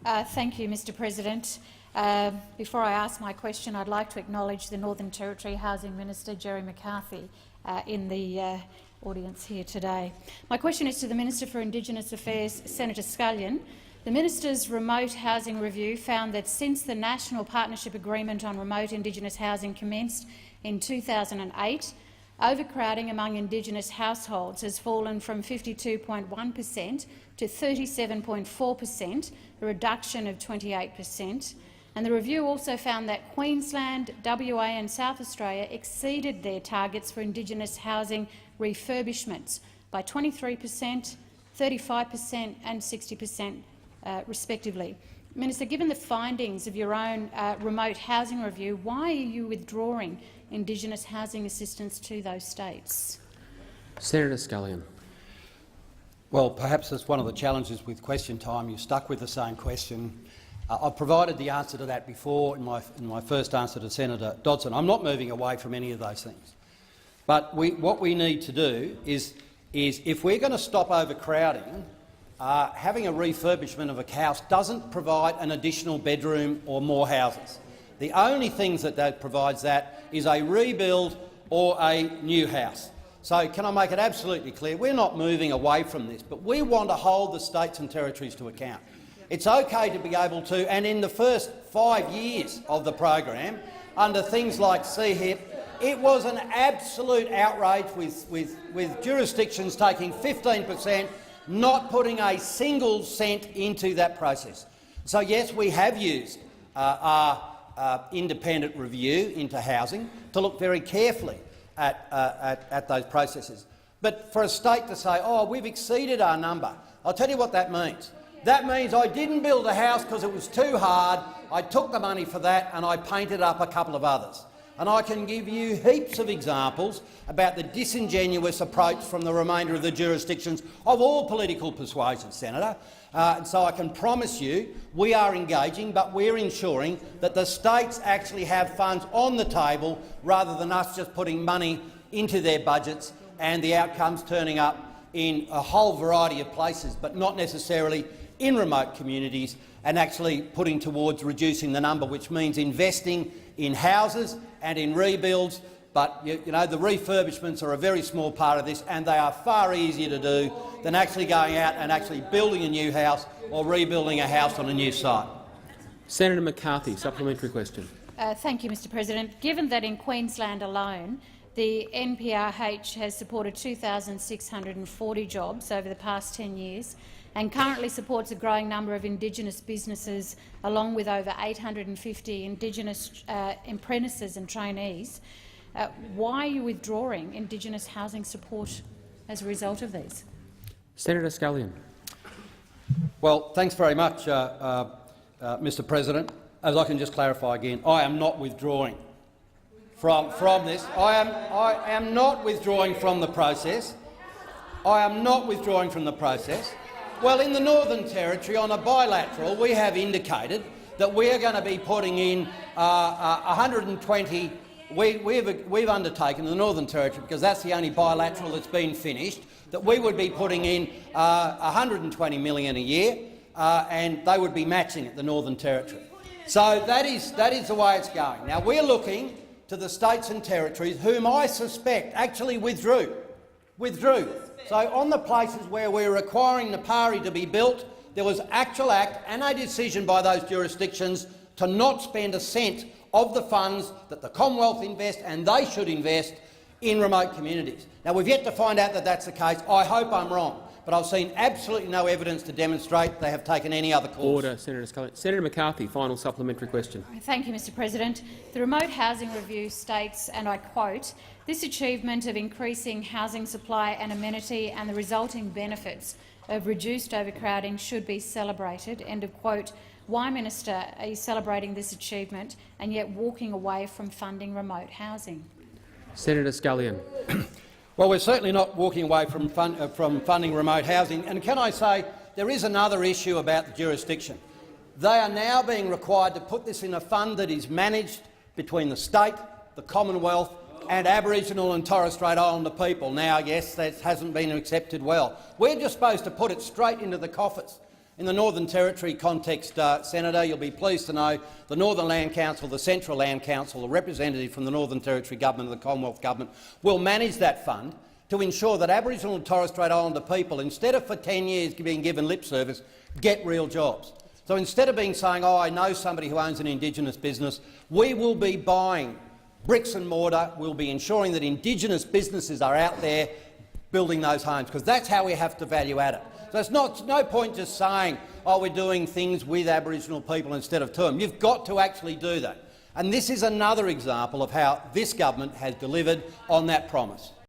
Thank you, Mr President. Before I ask my question, I'd like to acknowledge the Northern Territory Housing Minister, Jerry McCarthy, in the audience here today. My question is to the Minister for Indigenous Affairs, Senator Scullion. The Minister's remote housing review found that since the National Partnership Agreement on Remote Indigenous Housing commenced in 2008, overcrowding among Indigenous households has fallen from 52.1% to 37.4%, a reduction of 28%. And the review also found that Queensland, WA and South Australia exceeded their targets for Indigenous housing refurbishments by 23%, 35% and 60%, respectively. Minister, given the findings of your own remote housing review, why are you withdrawing Indigenous housing assistance to those states? Senator Scullion. Well, perhaps that's one of the challenges with question time. You're stuck with the same question. I've provided the answer to that before in my first answer to Senator Dodson. I'm not moving away from any of those things. But what we need to do is if we're going to stop overcrowding, having a refurbishment of a house doesn't provide an additional bedroom or more houses. The only things that provides that is a rebuild or a new house. So can I make it absolutely clear, we're not moving away from this, but we want to hold the states and territories to account. It's okay to be able to, and in the first 5 years of the program, under things like CHIP, it was an absolute outrage with jurisdictions taking 15%, not putting a single cent into that process. So yes, we have used our independent review into housing to look very carefully at those processes. But for a state to say, oh, we've exceeded our number, I'll tell you what that means. That means I didn't build a house because it was too hard, I took the money for that and I painted up a couple of others. And I can give you heaps of examples about the disingenuous approach from the remainder of the jurisdictions of all political persuasions, Senator. And so I can promise you we are engaging, but we're ensuring that the states actually have funds on the table rather than us just putting money into their budgets and the outcomes turning up in a whole variety of places, but not necessarily in remote communities, and actually putting towards reducing the number, which means investing in houses and in rebuilds. But you know, the refurbishments are a very small part of this, and they are far easier to do than actually going out and actually building a new house or rebuilding a house on a new site. Senator McCarthy, supplementary question. Thank you, Mr President. Given that in Queensland alone the NPRH has supported 2,640 jobs over the past 10 years and currently supports a growing number of Indigenous businesses along with over 850 Indigenous apprentices and trainees, why are you withdrawing Indigenous housing support as a result of these? Senator Scullion. Well, thanks very much, Mr President. As I can just clarify again, I am not withdrawing from this. I am not withdrawing from the process. I am not withdrawing from the process. Well, in the Northern Territory, on a bilateral, we have indicated that we are going to be putting in 120. We've undertaken in the Northern Territory, because that's the only bilateral that's been finished, that we would be putting in 120 million a year, and they would be matching it, the Northern Territory. So that is the way it's going. Now we're looking to the states and territories, whom I suspect actually withdrew. So on the places where we're requiring Napari to be built, there was actual act and a decision by those jurisdictions to not spend a cent of the funds that the Commonwealth invest, and they should invest, in remote communities. Now, we've yet to find out that that's the case. I hope I'm wrong, but I've seen absolutely no evidence to demonstrate they have taken any other course. Order, Senator Scullion. Senator McCarthy, final supplementary question. Thank you, Mr President. The Remote Housing Review states, and I quote, "This achievement of increasing housing supply and amenity and the resulting benefits of reduced overcrowding should be celebrated." End of quote. Why, Minister, are you celebrating this achievement and yet walking away from funding remote housing? Senator Scullion. Well, we're certainly not walking away from funding remote housing. And can I say, there is another issue about the jurisdiction. They are now being required to put this in a fund that is managed between the state, the Commonwealth and Aboriginal and Torres Strait Islander people. Now, yes, that hasn't been accepted well. We're just supposed to put it straight into the coffers. In the Northern Territory context, Senator, you'll be pleased to know the Northern Land Council, the Central Land Council, a representative from the Northern Territory Government and the Commonwealth Government will manage that fund to ensure that Aboriginal and Torres Strait Islander people, instead of for 10 years being given lip service, get real jobs. So instead of being saying, oh, I know somebody who owns an Indigenous business, we will be buying bricks and mortar. We'll be ensuring that Indigenous businesses are out there building those homes, because that's how we have to value add it. So it's no point just saying, oh, we're doing things with Aboriginal people instead of to them. You've got to actually do that. And this is another example of how this government has delivered on that promise.